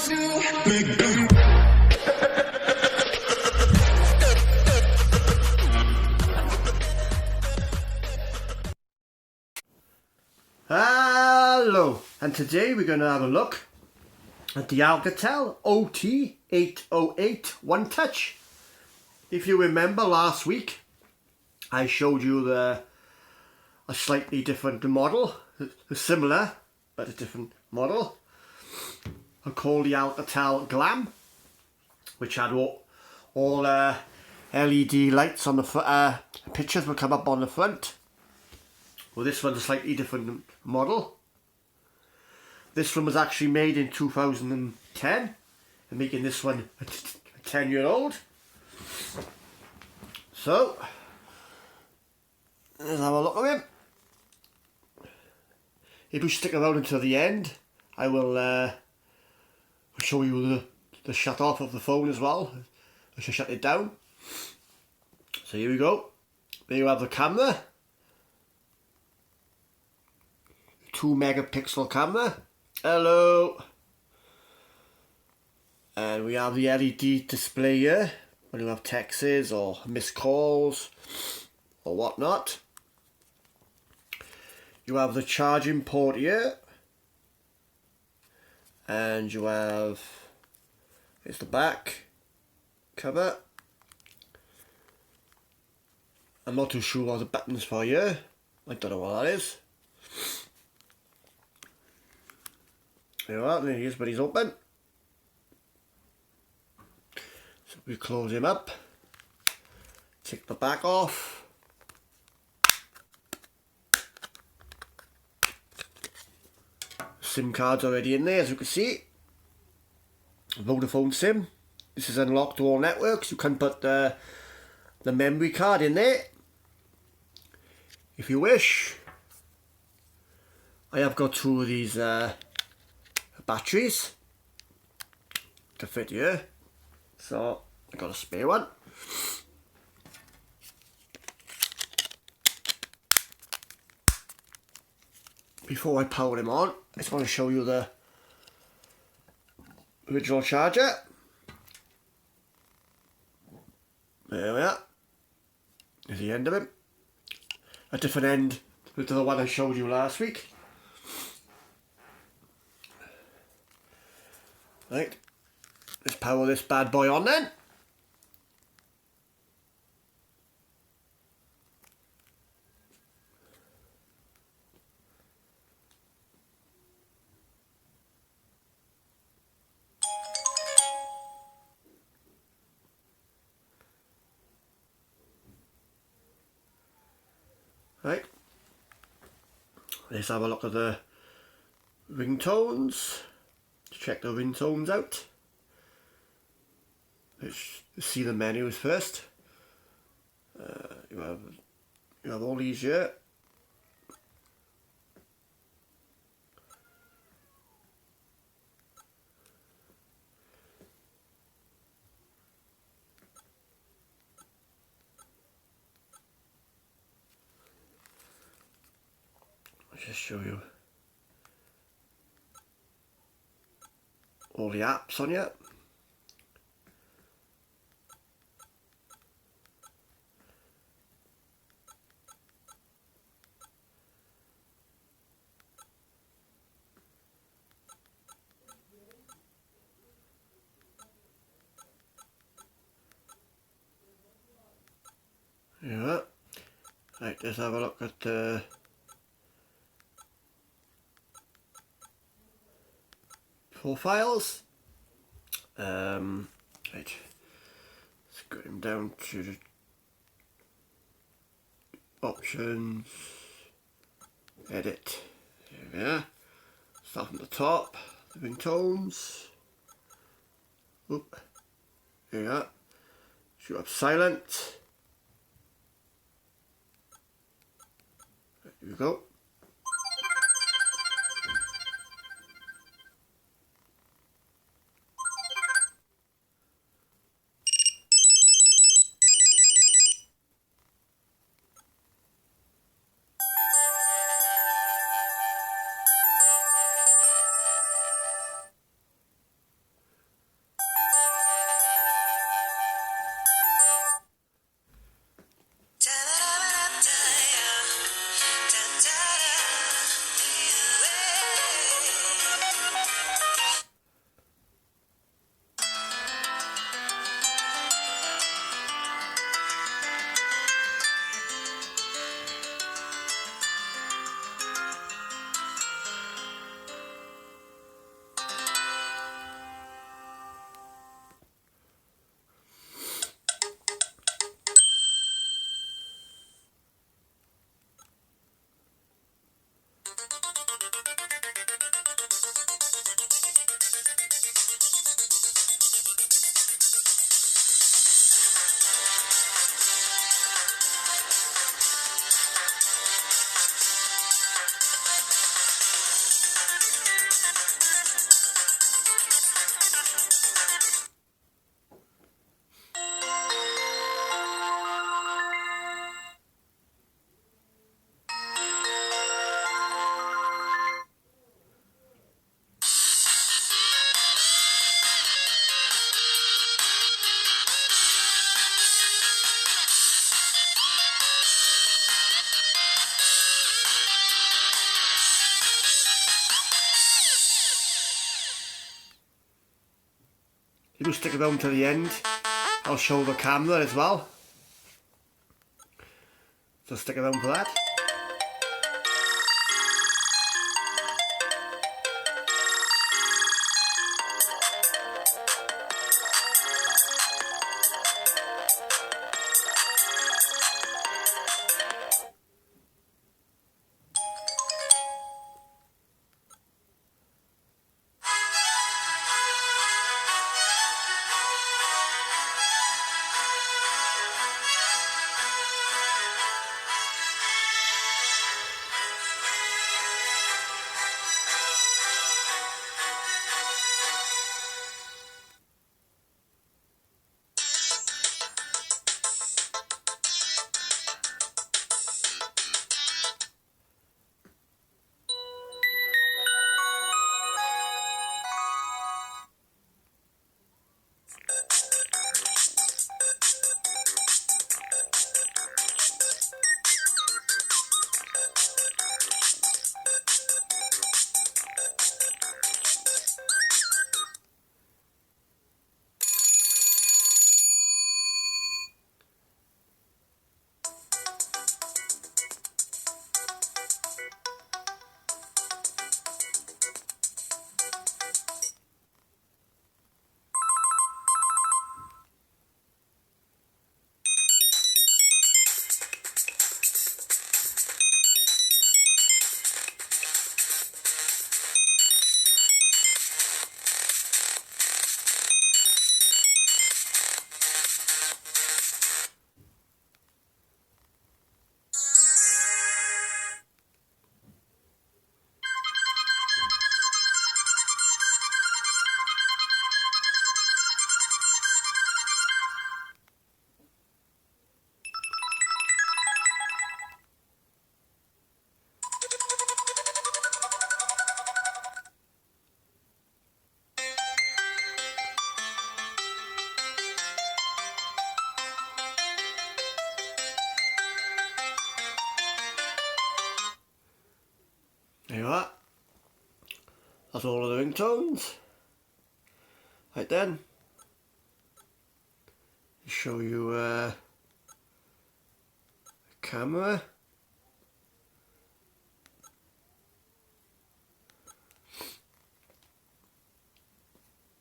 Hello, and today we're going to have a look at the Alcatel OT-808 One Touch. If you remember last week, I showed you a slightly different model, similar but a different model, called the Alcatel Glam, which had all LED lights on the pictures will come up on the front. Well, this one's a slightly different model. This one was actually made in 2010, and making this one a 10-year-old. So, let's have a look at him. If you stick around until the end, I will show you the shut off of the phone as well. I should shut it down. So here we go. There you have the camera. 2-megapixel camera. Hello. And we have the LED display here when you have texts or missed calls or whatnot. You have the charging port here, and you have, it's the back cover. I'm not too sure what the buttons for here. I don't know what that is. There you are, there he is, but he's open. So we close him up, take the back off. SIM card's already in there, as you can see. Vodafone SIM. This is unlocked to all networks. You can put the memory card in there if you wish. I have got two of these batteries to fit here, so I got a spare one. Before I power them on, I just want to show you the original charger. There we are. There's the end of it. A different end to the one I showed you last week. Right, let's power this bad boy on then. Right, let's have a look at the ringtones. Check the ringtones out. Let's see the menus first. You have all these here. I'll just show you all the apps on here. Yeah. Right, let's have a look at the profiles. Right, let's go him down to the options, edit. There we are. Start from the top, the ringtones. Oop. There you are. Shoot up silent. Here we go. you do stick around to the end, I'll show the camera as well. So stick around for that. There you are. That's all of the ringtones. Right then, show you a camera.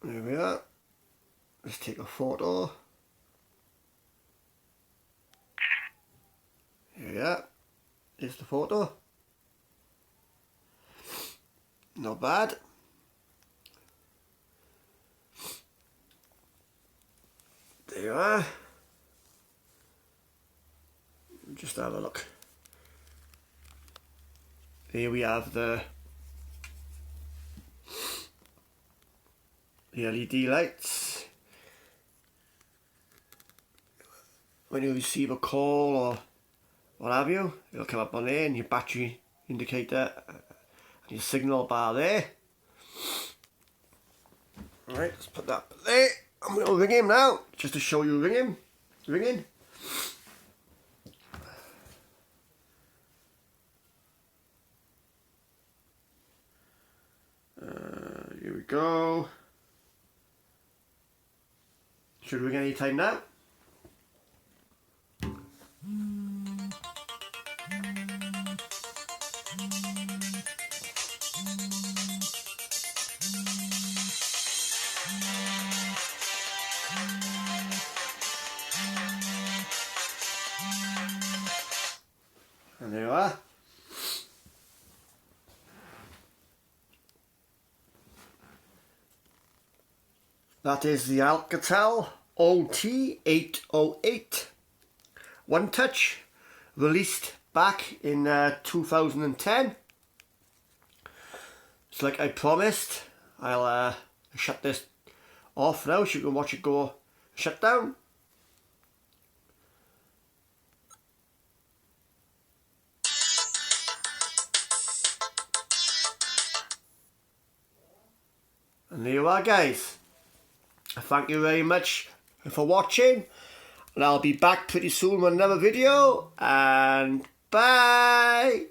There we are. Let's take a photo. Here we are. Here's the photo. Not bad. There you are. Just have a look. Here we have the LED lights. When you receive a call or what have you, it'll come up on there, and your battery indicator and your signal bar there. Alright, let's put that there. I'm going to ring him now, just to show you ringing. Here we go. Should ring any time now. And there you are. That is the Alcatel OT-808 One Touch, released back in 2010. It's like I promised, I'll shut this off now so you can watch it go shut down. And there you are, guys. Thank you very much for watching, and I'll be back pretty soon with another video, and bye.